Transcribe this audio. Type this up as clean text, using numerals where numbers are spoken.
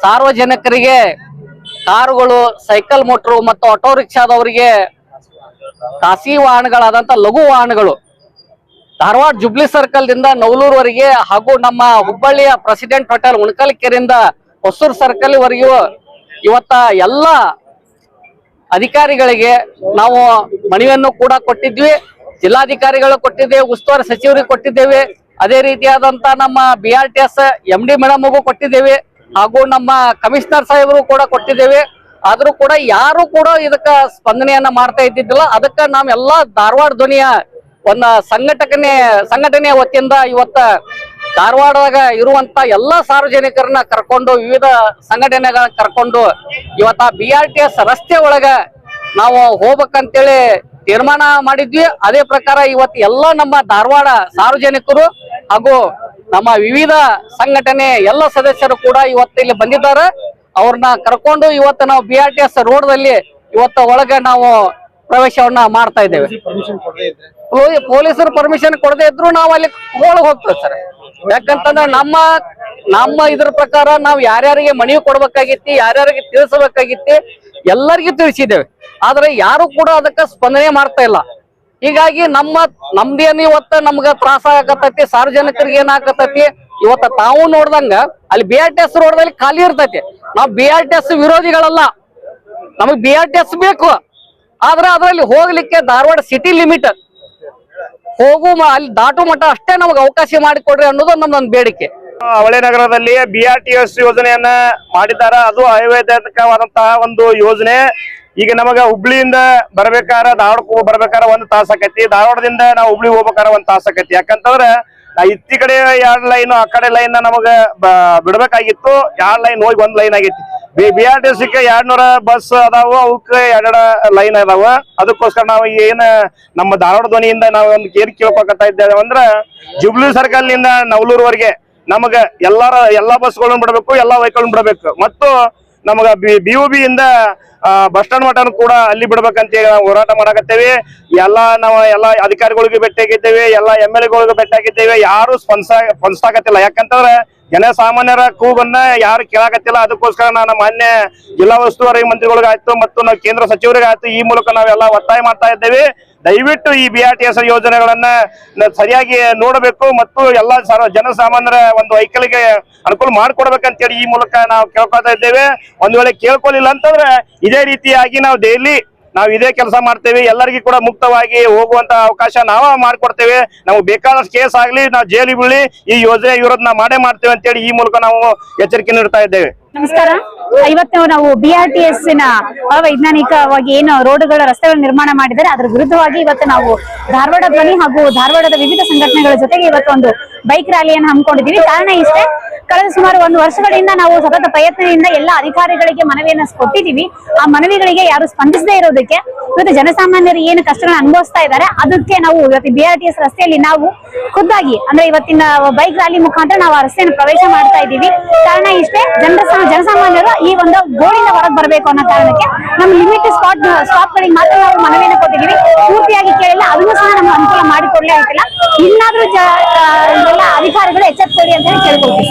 ಸಾರ್ವಜನಿಕರಿಗೆ ಕಾರುಗಳು, cycle motor ಮತ್ತು ಆಟೋ ರಿಕ್ಷಾದವರಿಗೆ ಖಾಸಗಿ ವಾಹನಗಳಾದಂತ ಲಘು ವಾಹನಗಳು ಧಾರವಾಡ ಜುಬ್ಲಿ ಸರ್ಕಲ್ ದಿಂದ ನವಲೂರ್ವರೆಗೆ ಹಾಗೂ ನಮ್ಮ ಹುಬ್ಬಳ್ಳಿಯ ಪ್ರೆಸಿಡೆಂಟ್ ಹೋಟೆಲ್ ಉಣಕಲ್ಕೆರೆಯಿಂದ ಹೊಸೂರು ಸರ್ಕಲ್ ವರೆಗೂ ಇವತ್ತ ಎಲ್ಲ ಅಧಿಕಾರಿಗಳಿಗೆ ನಾವು ಮನವಿಯನ್ನು ಕೂಡ ಕೊಟ್ಟಿದ್ವಿ. ಜಿಲ್ಲಾಧಿಕಾರಿಗಳು ಕೊಟ್ಟಿದ್ದೇವೆ, ಉಸ್ತುವಾರಿ ಸಚಿವರಿಗೆ ಕೊಟ್ಟಿದ್ದೇವೆ, ಅದೇ ರೀತಿಯಾದಂತ ನಮ್ಮ BRTS MD ಮೇಡಮ್ಗೂ ಕೊಟ್ಟಿದ್ದೇವೆ, ಹಾಗೂ ನಮ್ಮ ಕಮಿಷನರ್ ಸಾಹೇಬರು ಕೂಡ ಕೊಟ್ಟಿದ್ದೇವೆ. ಆದ್ರೂ ಕೂಡ ಯಾರು ಕೂಡ ಇದಕ್ಕ ಸ್ಪಂದನೆಯನ್ನ ಮಾಡ್ತಾ ಇದ್ದಿದ್ದಿಲ್ಲ. ಅದಕ್ಕ ನಾವೆಲ್ಲ ಧಾರವಾಡ ಧ್ವನಿಯ ಒಂದು ಸಂಘಟನೆಯ ವತಿಯಿಂದ ಇವತ್ತ ಧಾರವಾಡದಾಗ ಇರುವಂತ ಎಲ್ಲಾ ಸಾರ್ವಜನಿಕರನ್ನ ಕರ್ಕೊಂಡು, ವಿವಿಧ ಸಂಘಟನೆಗಳನ್ನ ಕರ್ಕೊಂಡು ಇವತ್ತ BRTS ರಸ್ತೆ ಒಳಗ ನಾವು ಹೋಗ್ಬೇಕಂತೇಳಿ ತೀರ್ಮಾನ ಮಾಡಿದ್ವಿ. ಅದೇ ಪ್ರಕಾರ ಇವತ್ತು ಎಲ್ಲ ನಮ್ಮ ಧಾರವಾಡ ಸಾರ್ವಜನಿಕರು ಹಾಗೂ ನಮ್ಮ ವಿವಿಧ ಸಂಘಟನೆ ಎಲ್ಲ ಸದಸ್ಯರು ಕೂಡ ಇವತ್ತು ಇಲ್ಲಿ ಬಂದಿದ್ದಾರೆ. ಅವ್ರನ್ನ ಕರ್ಕೊಂಡು ಇವತ್ತು ನಾವು BRTS ರೋಡ್ದಲ್ಲಿ ಇವತ್ತು ಒಳಗೆ ನಾವು ಪ್ರವೇಶವನ್ನ ಮಾಡ್ತಾ ಇದ್ದೇವೆ. ಪೊಲೀಸರು ಪರ್ಮಿಷನ್ ಕೊಡದೇ ಇದ್ರು ನಾವು ಅಲ್ಲಿ ಒಳಗೆ ಹೋಗ್ತೇವೆ ಸರ್. ಯಾಕಂತಂದ್ರೆ ನಮ್ಮ ಇದ್ರ ಪ್ರಕಾರ ನಾವು ಯಾರ್ಯಾರಿಗೆ ಮನವಿ ಕೊಡ್ಬೇಕಾಗಿತ್ತು, ಯಾರ್ಯಾರಿಗೆ ತಿಳಿಸಬೇಕಾಗಿತ್ತು, ಎಲ್ಲರಿಗೂ ತಿಳಿಸಿದ್ದೇವೆ. ಆದ್ರೆ ಯಾರು ಕೂಡ ಅದಕ್ಕೆ ಸ್ಪಂದನೆ ಮಾಡ್ತಾ ಇಲ್ಲ. ಹೀಗಾಗಿ ನಮ್ದೇನು ಇವತ್ತ ನಮ್ಗ ತ್ರಾಸ ಆಗತೈತಿ, ಸಾರ್ವಜನಿಕರಿಗೆ ಏನಾಗತೈತಿ. ಇವತ್ತ ತಾವು ನೋಡ್ದಂಗ ಅಲ್ಲಿ BRTS ರೋಡ್ದಲ್ಲಿ ಖಾಲಿ ಇರ್ತೈತಿ. ನಾವು BRTS ವಿರೋಧಿಗಳಲ್ಲ, ನಮಗ್ BRTS ಬೇಕು. ಆದ್ರೆ ಅದರಲ್ಲಿ ಹೋಗ್ಲಿಕ್ಕೆ ಧಾರವಾಡ ಸಿಟಿ ಲಿಮಿಟ್ ಅಲ್ಲಿ ದಾಟು ಮಟ್ಟ ಅಷ್ಟೇ ನಮಗೆ ಅವಕಾಶ ಮಾಡಿಕೊಡ್ರಿ ಅನ್ನೋದು ನಮ್ದೊಂದು ಬೇಡಿಕೆ. ಅವಳೆ ನಗರದಲ್ಲಿ BRTS ಯೋಜನೆಯನ್ನ ಮಾಡಿದ್ದಾರೆ. ಅದು ಅವೈಜ್ಞಾನಿಕವಾದಂತಹ ಒಂದು ಯೋಜನೆ. ಈಗ ನಮಗ ಹುಬ್ಳಿಯಿಂದ ಬರ್ಬೇಕಾರ ಧಾರವಾಡಕ್ಕೆ ಬರ್ಬೇಕಾರ 1 ತಾಸು ಆಕೈತಿ. ಧಾರವಾಡದಿಂದ ನಾವು ಹುಬ್ಳಿ ಹೋಗ್ಬೇಕಾರ 1 ತಾಸು ಆಕೈತಿ. ಯಾಕಂತಂದ್ರೆ ಇತ್ತಿ ಕಡೆ 2 ಲೈನ್, ಆ ಕಡೆ ಲೈನ್ ನಮಗ ಬಿಡ್ಬೇಕಾಗಿತ್ತು. 2 ಲೈನ್ ಹೋಗಿ 1 ಲೈನ್ ಆಗೈತಿ. BRTS 200 ಬಸ್ ಅದಾವ, ಅವಕ್ಕೆ 2 ಲೈನ್ ಅದಾವ. ಅದಕ್ಕೋಸ್ಕರ ನಾವು ಏನ್ ನಮ್ಮ ಧಾರವಾಡ ಧ್ವನಿಯಿಂದ ನಾವು ಒಂದು ಏನ್ ಕೇಳ್ಕೊಳ್ತಾ ಇದ್ದೇವೆ ಅಂದ್ರೆ, ಜುಬ್ಲಿ ಸರ್ಕಲ್ ನಿಂದ ನವಲೂರ್ವರೆಗೆ ನಮಗ ಎಲ್ಲಾ ಬಸ್ಗಳನ್ನ ಬಿಡಬೇಕು, ಎಲ್ಲಾ ವೆಹಿಕಲ್ ಬಿಡಬೇಕು. ಮತ್ತು ನಮಗ BOB ಇಂದ ಬಸ್ ಸ್ಟ್ಯಾಂಡ್ ಮಟನ್ ಕೂಡ ಅಲ್ಲಿ ಬಿಡ್ಬೇಕಂತ ಹೋರಾಟ ಮಾಡಕತ್ತೇವೆ. ನಾವು ಎಲ್ಲಾ ಅಧಿಕಾರಿಗಳಿಗೆ ಭೇಟಿಯಾಗಿದ್ದೇವೆ, ಎಲ್ಲಾ MLA ಗಳಿಗೆ ಭೇಟಿಯಾಗಿದ್ದೇವೆ. ಯಾರು ಸ್ಪಂದಿಸಾಕತ್ತಿಲ್ಲ. ಯಾಕಂತಂದ್ರೆ ಜನಸಾಮಾನ್ಯರ ಕೂಗನ್ನ ಯಾರು ಕೇಳಾಕತ್ತಿಲ್ಲ. ಅದಕ್ಕೋಸ್ಕರ ನಾನು ಮಾನ್ಯ ಜಿಲ್ಲಾ ಉಸ್ತುವಾರಿ ಮಂತ್ರಿಗಳಿಗಾಯ್ತು ಮತ್ತು ನಾವು ಕೇಂದ್ರ ಸಚಿವರಿಗಾಯ್ತು ಈ ಮೂಲಕ ನಾವೆಲ್ಲ ಒತ್ತಾಯ ಮಾಡ್ತಾ ಇದ್ದೇವೆ. ದಯವಿಟ್ಟು ಈ BRTS ಯೋಜನೆಗಳನ್ನ ಸರಿಯಾಗಿ ನೋಡಬೇಕು ಮತ್ತು ಎಲ್ಲಾ ಜನಸಾಮಾನ್ಯರ ಒಂದು ವೆಹಿಕಲ್ಗೆ ಅನುಕೂಲ ಮಾಡಿಕೊಡ್ಬೇಕಂತೇಳಿ ಈ ಮೂಲಕ ನಾವು ಕೇಳ್ಕೊತಾ ಇದ್ದೇವೆ. ಒಂದ್ ವೇಳೆ ಕೇಳ್ಕೊಳ್ಳಿಲ್ಲ ಅಂತಂದ್ರೆ ಇದೇ ರೀತಿಯಾಗಿ ನಾವು ಡೈಲಿ ಇದೇ ಕೆಲಸ ಮಾಡ್ತೇವೆ. ಎಲ್ಲರಿಗೂ ಕೂಡ ಮುಕ್ತವಾಗಿ ಹೋಗುವಂತ ಅವಕಾಶ ನಾವು ಮಾಡಿಕೊಡ್ತೇವೆ. ನಮ್ಗೆ ಬೇಕಾದಷ್ಟು ಕೇಸ್ ಆಗ್ಲಿ, ನಾವು ಜೈಲಿಗೆ ಬೀಳಿ ಈ ಯೋಜನೆ ವಿರೋಧ ನಾವು ಮಾಡೇ ಮಾಡ್ತೇವೆ ಅಂತೇಳಿ ಈ ಮೂಲಕ ನಾವು ಎಚ್ಚರಿಕೆ ನೀಡ್ತಾ ಇದ್ದೇವೆ. ನಮಸ್ಕಾರ. ಇವತ್ತು ನಾವು BRTS ನ ಅವೈಜ್ಞಾನಿಕವಾಗಿ ಏನು ರೋಡ್ಗಳ ರಸ್ತೆಗಳ ನಿರ್ಮಾಣ ಮಾಡಿದರೆ ಅದರ ವಿರುದ್ಧವಾಗಿ ಇವತ್ತು ನಾವು ಧಾರವಾಡ ಧ್ವನಿ ಹಾಗೂ ಧಾರವಾಡದ ವಿವಿಧ ಸಂಘಟನೆಗಳ ಜೊತೆಗೆ ಇವತ್ತು ಒಂದು ಬೈಕ್ ರ್ಯಾಲಿಯನ್ನು ಹಮ್ಮಿಕೊಂಡಿದ್ದೀವಿ. ಕಾರಣ ಇಷ್ಟೇ, ಕಳೆದ ಸುಮಾರು 1 ವರ್ಷಗಳಿಂದ ನಾವು ಸತತ ಪ್ರಯತ್ನದಿಂದ ಎಲ್ಲ ಅಧಿಕಾರಿಗಳಿಗೆ ಮನವಿಯನ್ನ ಕೊಟ್ಟಿದ್ದೀವಿ. ಆ ಮನವಿಗಳಿಗೆ ಯಾರು ಸ್ಪಂದಿಸದೇ ಇರೋದಕ್ಕೆ ಇವತ್ತು ಜನಸಾಮಾನ್ಯರು ಏನು ಕಷ್ಟಗಳನ್ನ ಅನುಭವಿಸ್ತಾ ಇದ್ದಾರೆ, ಅದಕ್ಕೆ ನಾವು ಇವತ್ತು BRTS ರಸ್ತೆಯಲ್ಲಿ ನಾವು ಖುದ್ದಾಗಿ ಅಂದ್ರೆ ಇವತ್ತಿನ ಬೈಕ್ ರ್ಯಾಲಿ ಮುಖಾಂತರ ನಾವು ಆ ರಸ್ತೆಯನ್ನು ಪ್ರವೇಶ ಮಾಡ್ತಾ ಇದ್ದೀವಿ. ಕಾರಣ ಇಷ್ಟೇ, ಜನಸಾಮಾನ್ಯರು ಈ ಒಂದು ಗೋಡಿಂದ ಹೊರಗೆ ಬರಬೇಕು ಅನ್ನೋ ಕಾರಣಕ್ಕೆ ನಮ್ಮ ಲಿಮಿಟ್ ಸ್ಟಾಪ್ ಗಳಿಗೆ ಮಾತ್ರ ನಾವು ಮನವಿಯನ್ನು ಕೊಟ್ಟಿದ್ದೀವಿ. ಪೂರ್ತಿಯಾಗಿ ಕೇಳಿಲ್ಲ, ಅದನ್ನು ಸಹ ನಮ್ಗೆ ಅನುಕೂಲ ಮಾಡಿಕೊಡ್ಲೇ ಆಯ್ತಿಲ್ಲ. ಇನ್ನಾದ್ರೂ ಎಲ್ಲ ಅಧಿಕಾರಿಗಳು ಎಚ್ಚೆತ್ತುಕೊಳ್ಳಿ ಅಂತ ಹೇಳಿ ಕೇಳ್ಕೊಳ್ತೀವಿ.